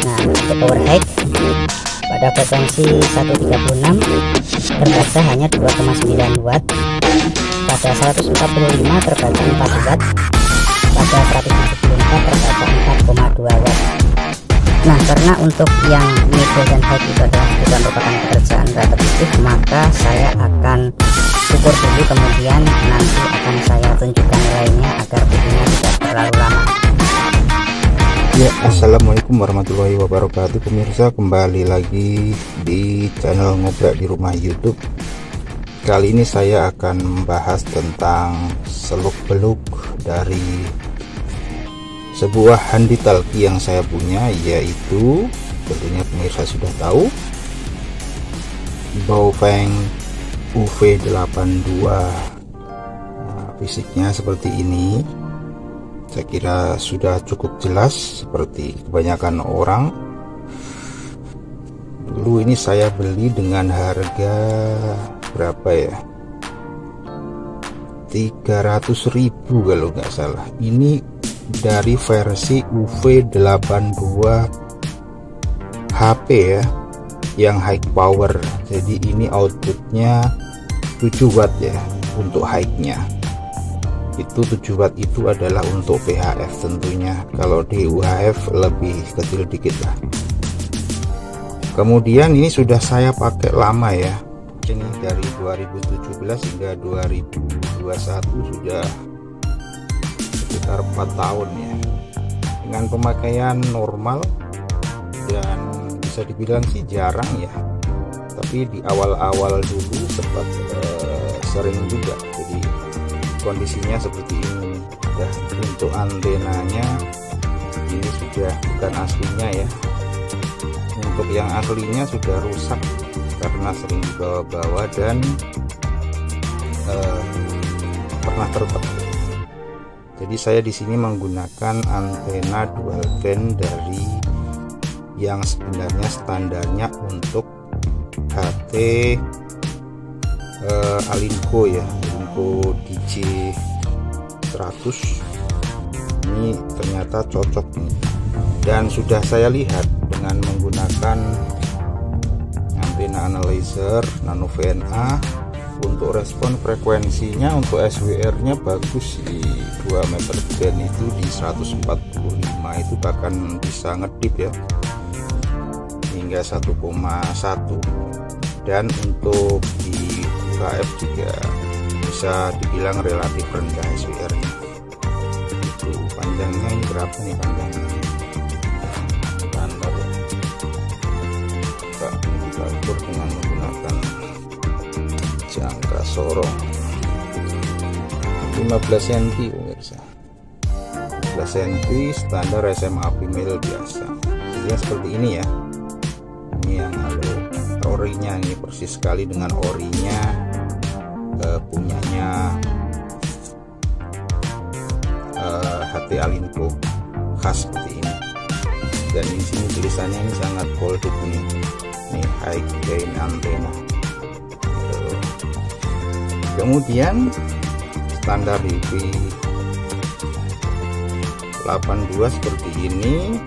Nah, untuk power high pada frekuensi 136 terbaca hanya 2,9 watt, pada 145 terbaca 4 watt, pada 174 terbaca 4,2 watt. Nah, karena untuk yang middle dan high itu adalah juga merupakan pekerjaan repetitif, maka saya akan ukur dulu, kemudian nanti akan saya tunjukkan nilainya agar videonya tidak terlalu lama. Ya, assalamualaikum warahmatullahi wabarakatuh pemirsa, kembali lagi di channel Ngobrol di Rumah YouTube. Kali ini saya akan membahas tentang seluk-beluk dari sebuah handi talki yang saya punya, yaitu tentunya pemirsa sudah tahu, Baofeng UV82. Nah, fisiknya seperti ini. Saya kira sudah cukup jelas seperti kebanyakan orang. Dulu ini saya beli dengan harga berapa ya, 300.000 kalau nggak salah. Ini dari versi UV82 HP ya, yang high power. Jadi ini outputnya 7 watt ya untuk high-nya. Itu 7 watt itu adalah untuk VHF tentunya. Kalau di UHF lebih kecil dikit lah. Kemudian ini sudah saya pakai lama ya. Ini dari 2017 hingga 2021 sudah sekitar 4 tahun ya. Dengan pemakaian normal dan bisa dibilang sih jarang ya. Tapi di awal-awal dulu sempat sering juga. Jadi kondisinya seperti ini. Ya, untuk antenanya ini sudah bukan aslinya ya. Untuk yang aslinya sudah rusak karena sering dibawa-bawa dan pernah retak. Jadi saya di sini menggunakan antena dual band dari yang sebenarnya standarnya untuk HT Alinco ya, Alinco DJ 100. Ini ternyata cocok nih, dan sudah saya lihat dengan menggunakan antena analyzer nano VNA untuk respon frekuensinya, untuk SWR nya bagus di 2 meter band itu di 145 itu bahkan bisa ngedip ya hingga 1,1, dan untuk di UHF juga bisa dibilang relatif rendah SWR nya. Itu panjangnya ini berapa nih panjangnya, standar ya. Kita ukur dengan menggunakan jangka sorong 15 cm pemirsa, 15 cm standar SMA female biasa. Jadi seperti ini ya. Ini yang ada orinya, ini persis sekali dengan orinya punyanya HT Alinco khas seperti ini. Dan di sini tulisannya ini sangat bold ini high gain antena. Kemudian standar UV82 seperti ini,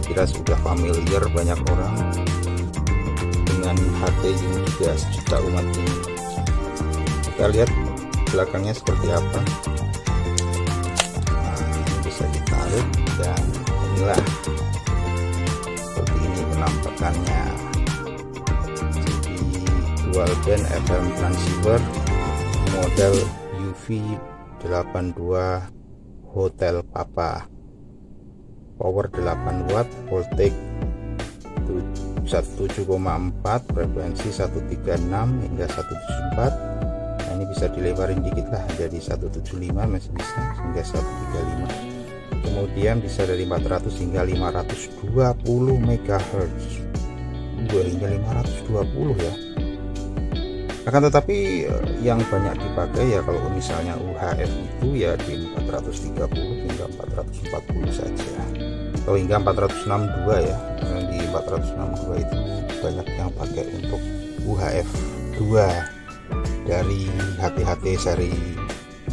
kira sudah familiar banyak orang dengan HT ini juga sejuta umat ini. Kita lihat belakangnya seperti apa. Nah, ini bisa ditarik dan inilah seperti ini penampakannya. Dual band FM transceiver model UV82 Hotel Papa, power 8 watt, voltage 7,4, frekuensi 136 hingga 174. Nah, ini bisa dilebarin dikit lah jadi 175, masih bisa hingga 135. Kemudian bisa dari 400 hingga 520 MHz, hingga 520 ya. Akan tetapi yang banyak dipakai ya kalau misalnya UHF itu ya di 430 hingga 440 saja, atau hingga 462 ya. Di 462 itu banyak yang pakai untuk UHF 2 dari HT-HT seri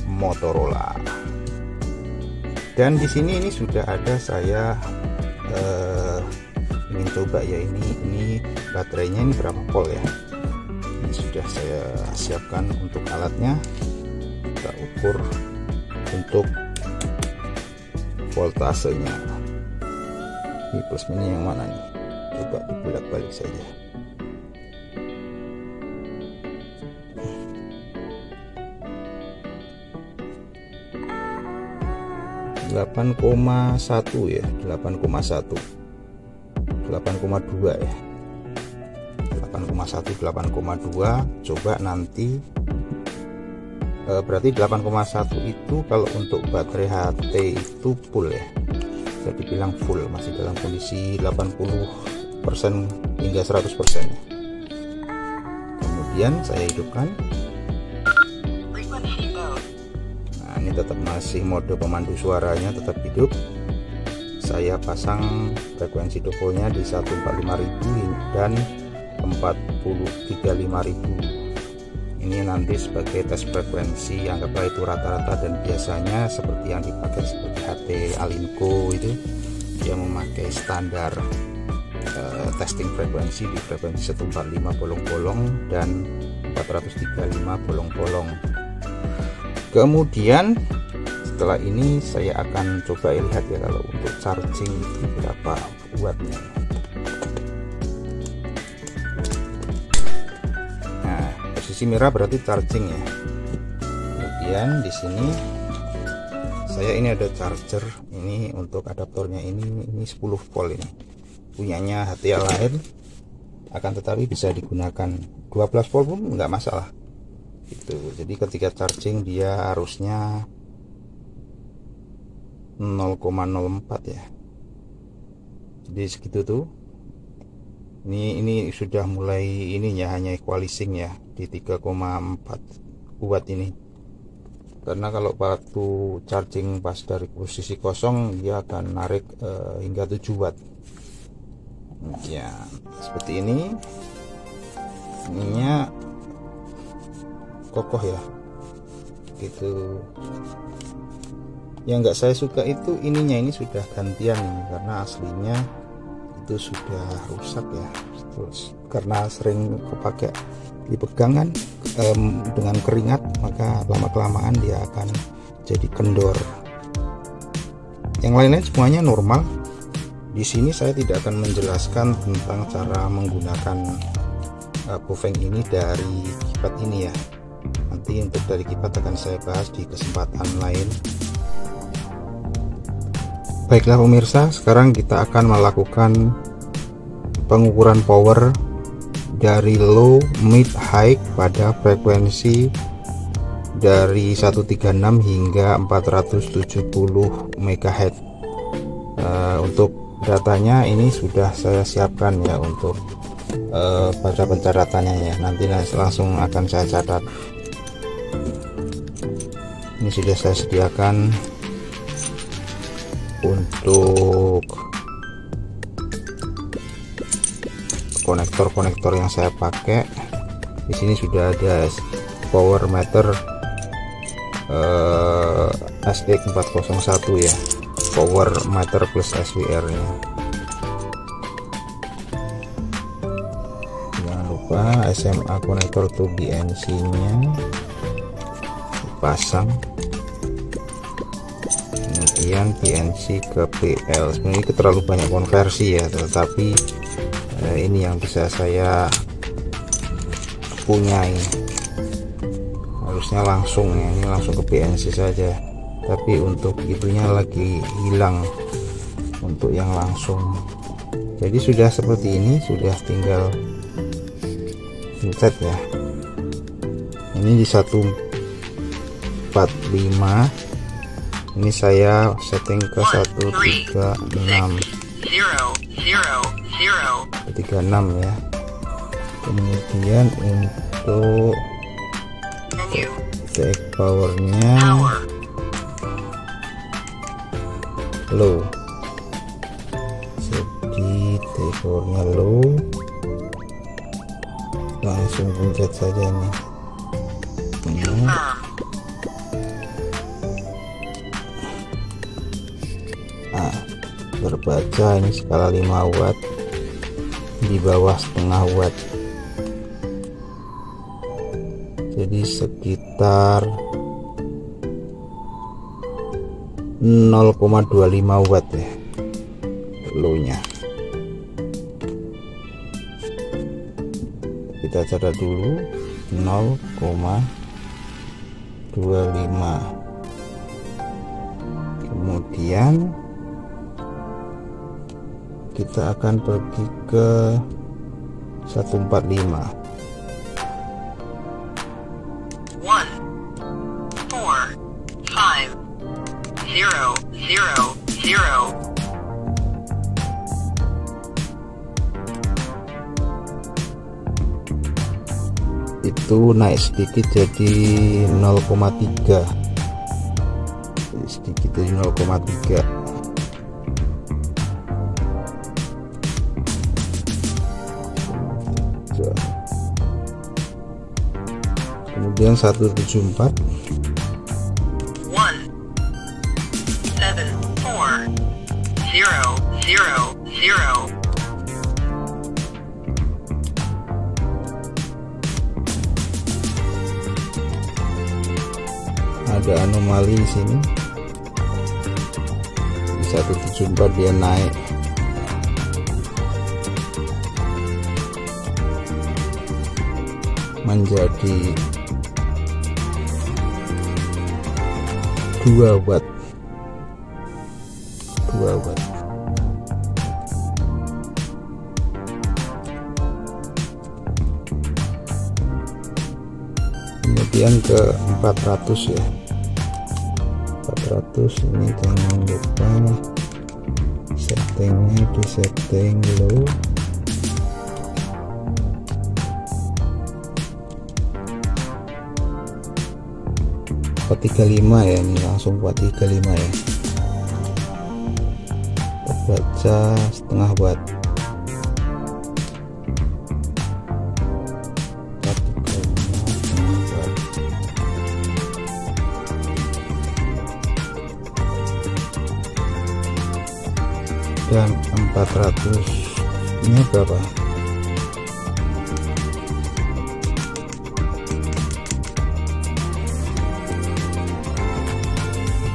Motorola. Dan di sini ini sudah ada saya coba ya, ini baterainya ini berapa volt ya. Ini sudah saya siapkan untuk alatnya, kita ukur untuk voltasenya. Ini plus minus yang mana nih, coba dibolak-balik saja. 8,1 ya, 8,1, 8,2 ya, 8,1, 8,2. Coba nanti berarti 8,1 itu kalau untuk baterai HT itu full ya, bisa dibilang full, masih dalam kondisi 80% hingga 100% ya. Kemudian saya hidupkan. Ini tetap masih mode pemandu suaranya, tetap hidup. Saya pasang frekuensi toponya di 145.000 dan 435.000. Ini nanti sebagai tes frekuensi, anggaplah itu rata-rata, dan biasanya seperti yang dipakai seperti HT Alinco itu dia memakai standar testing frekuensi di frekuensi 145 bolong-bolong dan 435 bolong-bolong. Kemudian setelah ini saya akan coba lihat ya kalau untuk charging itu berapa wattnya. Nah, posisi merah berarti charging ya. Kemudian di sini saya ini ada charger, ini untuk adaptornya ini 10 volt, ini punyanya HT lain, akan tetapi bisa digunakan 12 volt pun nggak masalah. Jadi ketika charging dia harusnya 0,04 ya, jadi segitu tuh. Ini sudah mulai ininya hanya equalizing ya di 3,4 watt ini, karena kalau waktu charging pas dari posisi kosong dia akan narik hingga 7 watt ya, seperti ini. Ininya kokoh ya gitu. Yang nggak saya suka itu ininya, ini sudah gantian ini, karena aslinya itu sudah rusak ya, terus karena sering kepake dipegang kan dengan keringat, maka lama kelamaan dia akan jadi kendor. Yang lainnya semuanya normal. Di sini saya tidak akan menjelaskan tentang cara menggunakan Baofeng ini dari kipas ini ya. Nanti untuk dari kipas akan saya bahas di kesempatan lain. Baiklah pemirsa, sekarang kita akan melakukan pengukuran power dari low, mid, high pada frekuensi dari 136 hingga 470 MHz. Untuk datanya ini sudah saya siapkan ya untuk pada pencatatannya ya, nanti langsung akan saya catat. Ini sudah saya sediakan untuk konektor yang saya pakai. Di sini sudah ada power meter SX401 ya, power meter plus SWR nya. Jangan lupa SMA konektor to BNC nya dipasang, kemudian BNC ke PL. Sebenarnya itu terlalu banyak konversi ya, tetapi ini yang bisa saya punyai. Harusnya langsung ya, ini langsung ke BNC saja, tapi untuk itunya lagi hilang untuk yang langsung. Jadi sudah seperti ini, sudah tinggal set ya. Ini di 145, ini saya setting ke 136 ya. Kemudian untuk take powernya low, jadi take powernya low, langsung pencet saja nih. Nah, terbaca ini skala 5 watt. di bawah setengah watt, jadi sekitar 0,25 watt ya low-nya. Kita catat dulu 0,25, kemudian kita akan pergi ke 145. 1450000. Itu naik sedikit jadi 0,3, sedikit jadi 0,3. Kemudian 174, 174000. ada anomali di sini. Di 174 dia naik menjadi 2 watt. Kemudian ke 400 ya, 400 ini jangan lupa settingnya di setting low. Buat 35 ya, ini langsung buat 35 ya, terbaca setengah watt. Dan 400 ini berapa?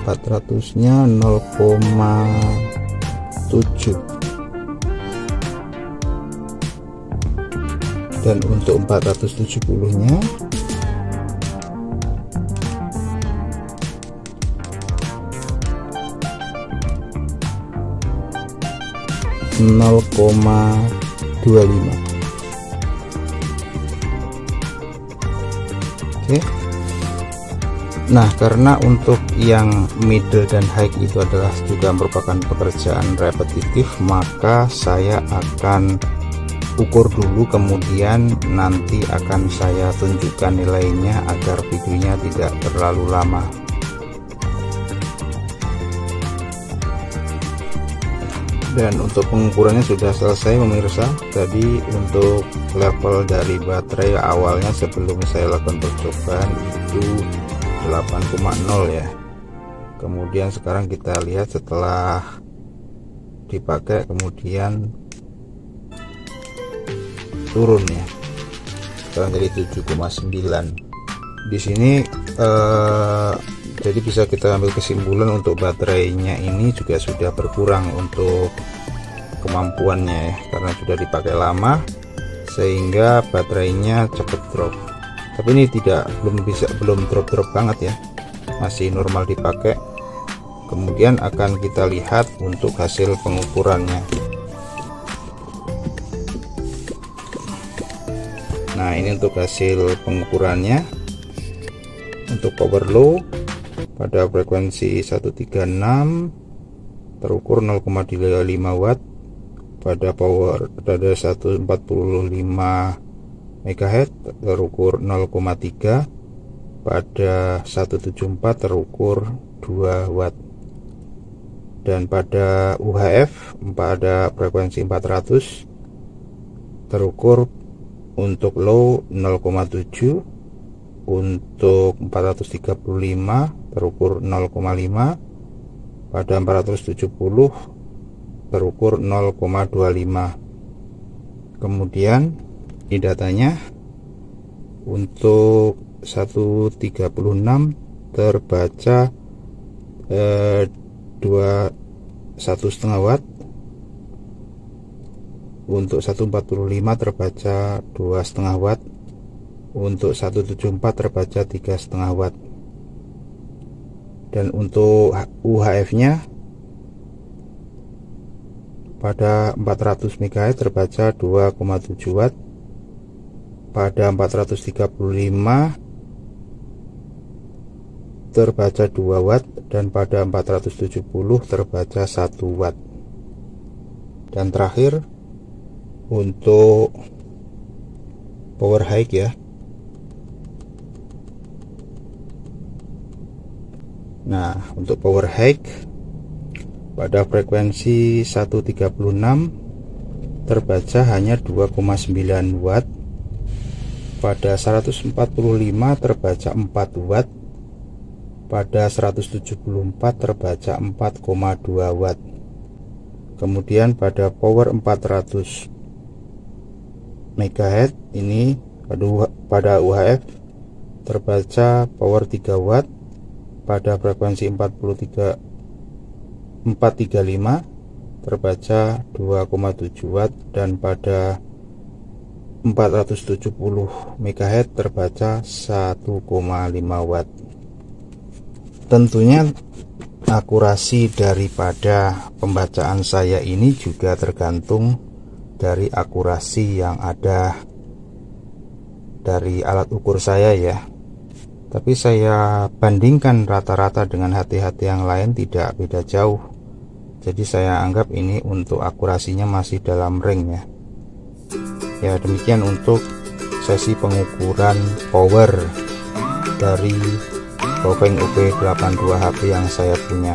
400-nya 0,7, dan untuk 470-nya 0,25. Oke. Nah, karena untuk yang middle dan high itu adalah juga merupakan pekerjaan repetitif, maka saya akan ukur dulu, kemudian nanti akan saya tunjukkan nilainya agar videonya tidak terlalu lama. Dan untuk pengukurannya sudah selesai pemirsa. Tadi untuk level dari baterai awalnya sebelum saya lakukan percobaan itu 8,0 ya. Kemudian sekarang kita lihat setelah dipakai kemudian turun ya, sekarang jadi 7,9. Di sini jadi bisa kita ambil kesimpulan untuk baterainya ini juga sudah berkurang untuk kemampuannya ya, karena sudah dipakai lama sehingga baterainya cepat drop. Tapi ini belum drop banget ya, masih normal dipakai. Kemudian akan kita lihat untuk hasil pengukurannya. Nah, ini untuk hasil pengukurannya. Untuk power low pada frekuensi 136 terukur 0,25 watt, pada power pada 145 MHz terukur 0,3, pada 174 terukur 2 watt, dan pada UHF pada frekuensi 400 terukur untuk low 0,7, untuk 435 terukur 0,5, pada 470 terukur 0,25. Kemudian ini datanya untuk 136 terbaca 1,5 watt, untuk 145 terbaca 2,5 watt, untuk 174 terbaca 3,5 watt, dan untuk UHF nya pada 400 MHz terbaca 2,7 watt, pada 435 terbaca 2 watt, dan pada 470 terbaca 1 watt. Dan terakhir untuk power high ya. Nah, untuk power high pada frekuensi 136 terbaca hanya 2,9 watt, pada 145 terbaca 4 watt, pada 174 terbaca 4,2 watt. Kemudian pada power 400 MHz ini pada UHF terbaca power 3 watt, pada frekuensi 435 terbaca 2,7 watt, dan pada 470 MHz terbaca 1,5 watt. Tentunya akurasi daripada pembacaan saya ini juga tergantung dari akurasi yang ada dari alat ukur saya ya. Tapi saya bandingkan rata-rata dengan HT-HT yang lain tidak beda jauh. Jadi saya anggap ini untuk akurasinya masih dalam ring ya. Ya, demikian untuk sesi pengukuran power dari Baofeng UP82 HP yang saya punya.